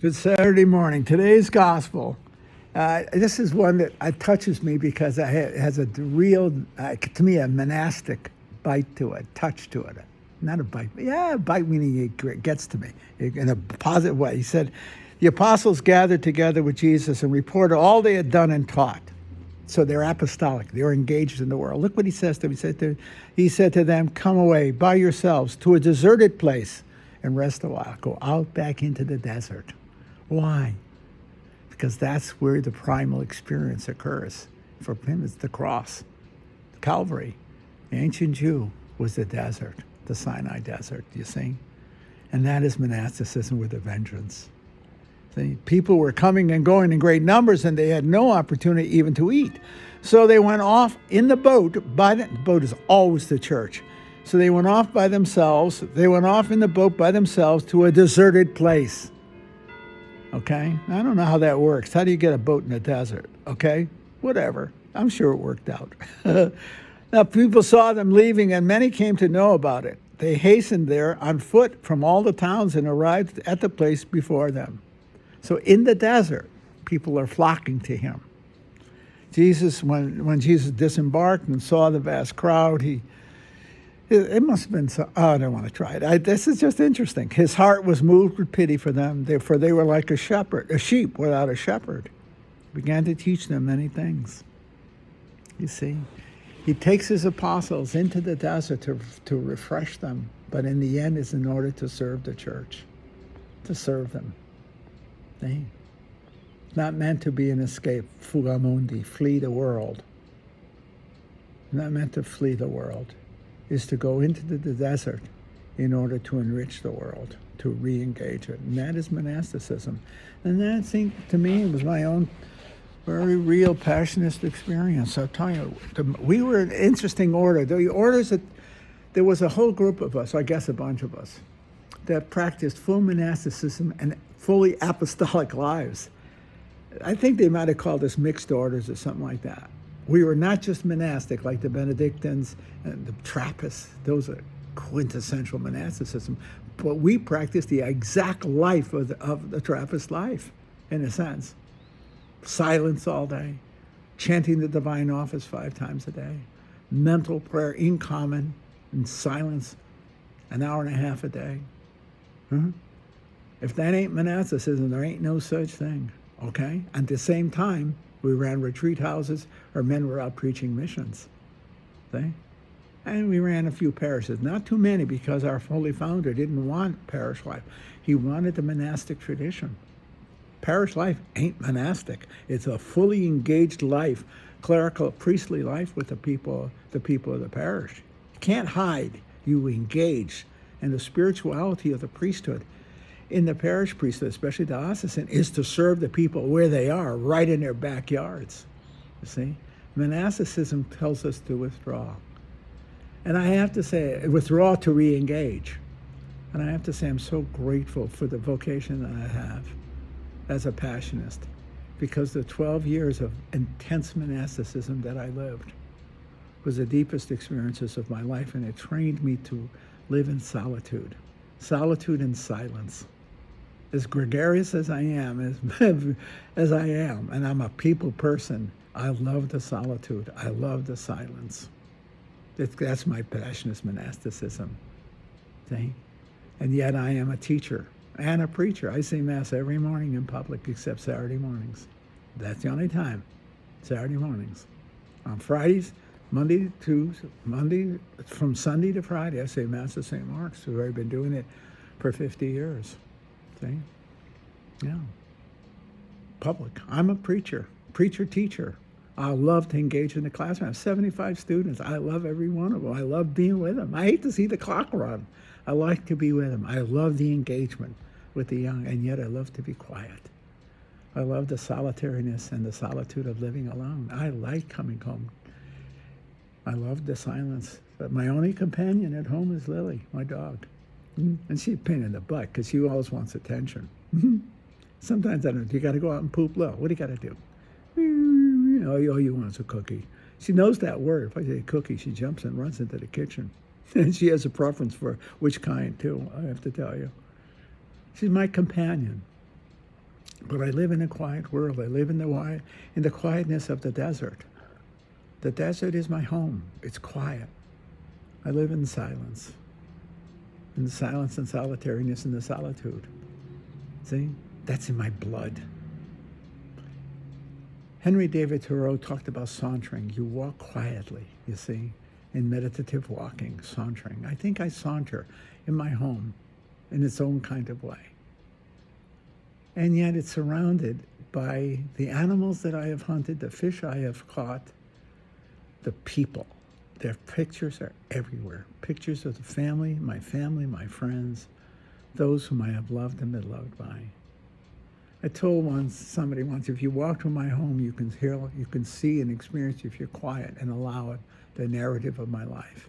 Good Saturday morning. Today's gospel. This is one that touches me because it has a real, to me, a monastic bite to it, touch to it. Not a bite, yeah, a bite meaning it gets to me in a positive way. He said, the apostles gathered together with Jesus and reported all they had done and taught. So they're apostolic. They're engaged in the world. Look what he says to them. He said to them, come away by yourselves to a deserted place and rest a while. Go out back into the desert. Why? Because that's where the primal experience occurs. For him, it's the cross. Calvary, the ancient Jew, was the desert, the Sinai desert, you see? And that is monasticism with a vengeance. See? People were coming and going in great numbers, and they had no opportunity even to eat. So they went off in the boat. The boat is always the church. So they went off by themselves. They went off in the boat by themselves to a deserted place. Okay? I don't know how that works. How do you get a boat in the desert? Okay? Whatever. I'm sure it worked out. Now, people saw them leaving, and many came to know about it. They hastened there on foot from all the towns and arrived at the place before them. So in the desert, people are flocking to him. Jesus, when Jesus disembarked and saw the vast crowd, it must have been so, oh, I don't want to try it. This is just interesting. His heart was moved with pity for them, for they were like a sheep without a shepherd. He began to teach them many things. You see, he takes his apostles into the desert to refresh them, but in the end is in order to serve the church, to serve them. See? It's not meant to be an escape, fugamundi, flee the world. Not meant to flee the world. Is to go into the desert in order to enrich the world, to re-engage it. And that is monasticism. And that, to me, was my own very real, passionate experience. I'll tell you, we were an interesting order. The orders that, there was a whole group of us, I guess a bunch of us, that practiced full monasticism and fully apostolic lives. I think they might have called us mixed orders or something like that. We were not just monastic like the Benedictines and the Trappists. Those are quintessential monasticism. But we practiced the exact life of the Trappist life, in a sense. Silence all day, chanting the divine office 5 times a day, mental prayer in common, in silence, an hour and a half a day. Huh? If that ain't monasticism, there ain't no such thing, okay? At the same time, we ran retreat houses, or men were out preaching missions. See? And we ran a few parishes. Not too many, because our Holy Founder didn't want parish life. He wanted the monastic tradition. Parish life ain't monastic. It's a fully engaged life, clerical, priestly life with the people of the parish. You can't hide. You engage. And the spirituality of the priesthood in the parish priesthood, especially the diocesan, is to serve the people where they are, right in their backyards. You see? Monasticism tells us to withdraw. And I have to say, withdraw to re-engage. And I have to say, I'm so grateful for the vocation that I have as a passionist, because the 12 years of intense monasticism that I lived was the deepest experiences of my life, and it trained me to live in solitude and silence. As gregarious as I am, as I am, and I'm a people person, I love the solitude. I love the silence. That's my passionate monasticism. See? And yet I am a teacher and a preacher. I say Mass every morning in public except Saturday mornings. That's the only time, Saturday mornings. On Fridays, from Sunday to Friday, I say Mass at St. Mark's. We've already been doing it for 50 years. See? Yeah. Public. I'm a preacher, teacher. I love to engage in the classroom. I have 75 students. I love every one of them. I love being with them. I hate to see the clock run. I like to be with them. I love the engagement with the young, and yet I love to be quiet. I love the solitariness and the solitude of living alone. I like coming home. I love the silence. But my only companion at home is Lily, my dog. And she's a pain in the butt because she always wants attention. Sometimes I don't know, you got to go out and poop low. What do you got to do? All you want is a cookie. She knows that word. If I say cookie, she jumps and runs into the kitchen. And she has a preference for which kind, too, I have to tell you. She's my companion. But I live in a quiet world. I live in the quietness of the desert. The desert is my home. It's quiet. I live in silence. In the silence and solitariness and the solitude. See? That's in my blood. Henry David Thoreau talked about sauntering. You walk quietly, you see, in meditative walking, sauntering. I think I saunter in my home in its own kind of way. And yet it's surrounded by the animals that I have hunted, the fish I have caught, the people. Their pictures are everywhere. Pictures of the family, my friends, those whom I have loved and been loved by. I told somebody once, if you walk through my home, you can hear, you can see and experience, if you're quiet and allow it, the narrative of my life.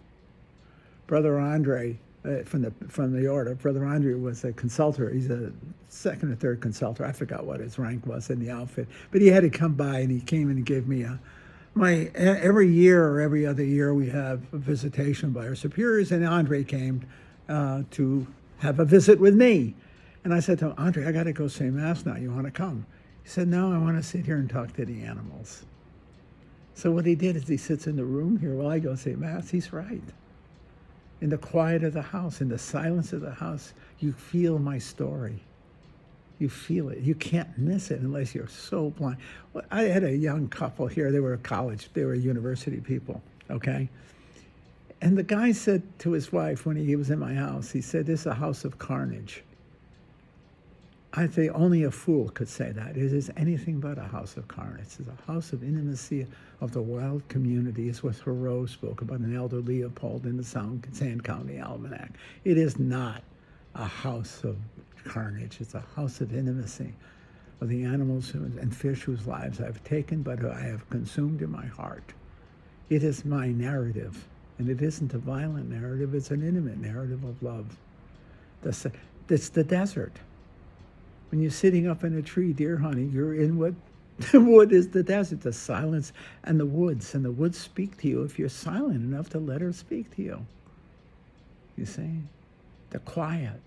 Brother Andre, from the order, Brother Andre was a consultor. He's a second or third consultor. I forgot what his rank was in the outfit, but he had to come by, and he came and he gave me every year or every other year we have a visitation by our superiors, and Andre came to have a visit with me. And I said to him, Andre, I got to go say Mass now. You want to come? He said, no, I want to sit here and talk to the animals. So what he did is he sits in the room here while I go say Mass. He's right. In the quiet of the house, in the silence of the house, you feel my story. You feel it. You can't miss it unless you're so blind. Well, I had a young couple here. They were they were university people, okay? And the guy said to his wife when he was in my house, he said, this is a house of carnage. I think only a fool could say that. It is anything but a house of carnage. It's a house of intimacy of the wild community. It's what Thoreau spoke about in Elder Leopold in the Sand County Almanac. It is not a house of carnage. It's a house of intimacy of the animals and fish whose lives I've taken, but who I have consumed in my heart. It is my narrative, and it isn't a violent narrative. It's an intimate narrative of love. It's the desert. When you're sitting up in a tree deer hunting, you're in what the wood is the desert, the silence and the woods speak to you if you're silent enough to let her speak to you. You see? The quiet.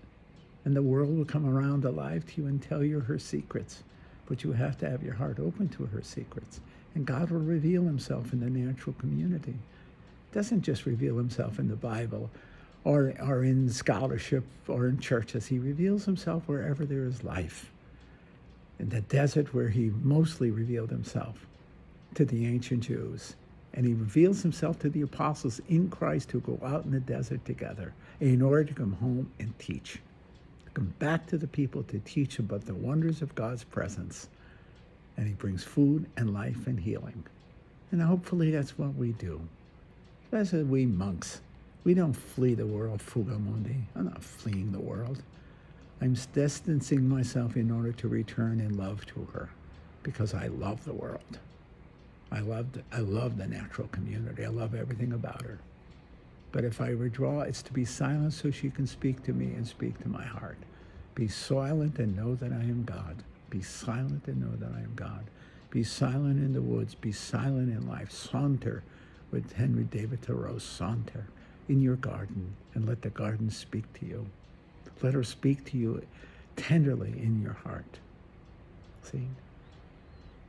And the world will come around alive to you and tell you her secrets. But you have to have your heart open to her secrets. And God will reveal himself in the natural community. He doesn't just reveal himself in the Bible or in scholarship or in churches. He reveals himself wherever there is life. In the desert where he mostly revealed himself to the ancient Jews. And he reveals himself to the apostles in Christ who go out in the desert together in order to come home and teach. Come back to the people to teach about the wonders of God's presence. And he brings food and life and healing. And hopefully that's what we do. Especially we monks. We don't flee the world, fuga mundi. I'm not fleeing the world. I'm distancing myself in order to return in love to her because I love the world. I love the natural community. I love everything about her. But if I withdraw, it's to be silent so she can speak to me and speak to my heart. Be silent and know that I am God. Be silent and know that I am God. Be silent in the woods. Be silent in life. Saunter with Henry David Thoreau. Saunter in your garden and let the garden speak to you. Let her speak to you tenderly in your heart. See?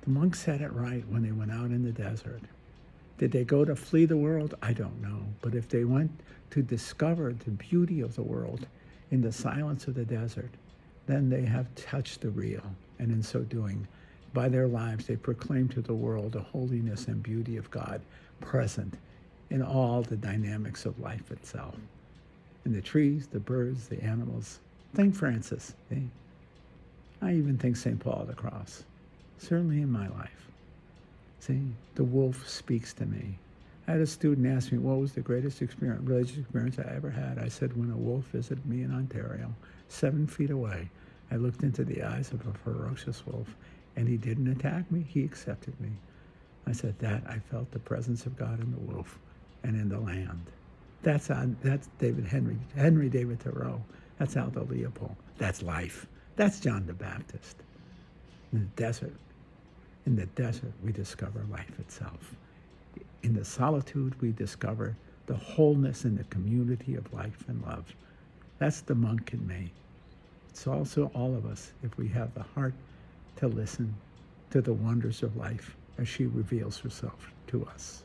The monks said it right when they went out in the desert. Did they go to flee the world? I don't know. But if they went to discover the beauty of the world in the silence of the desert, then they have touched the real. And in so doing, by their lives, they proclaim to the world the holiness and beauty of God present in all the dynamics of life itself. In the trees, the birds, the animals. Think Francis. Eh? I even think St. Paul of the Cross. Certainly in my life. See, the wolf speaks to me. I had a student ask me, what was the greatest religious experience I ever had? I said, when a wolf visited me in Ontario, 7 feet away, I looked into the eyes of a ferocious wolf, and he didn't attack me, he accepted me. I said, I felt the presence of God in the wolf and in the land. That's Henry David Thoreau. That's Aldo Leopold. That's life. That's John the Baptist. In the desert, we discover life itself. In the solitude, we discover the wholeness and the community of life and love. That's the monk in me. It's also all of us if we have the heart to listen to the wonders of life as she reveals herself to us.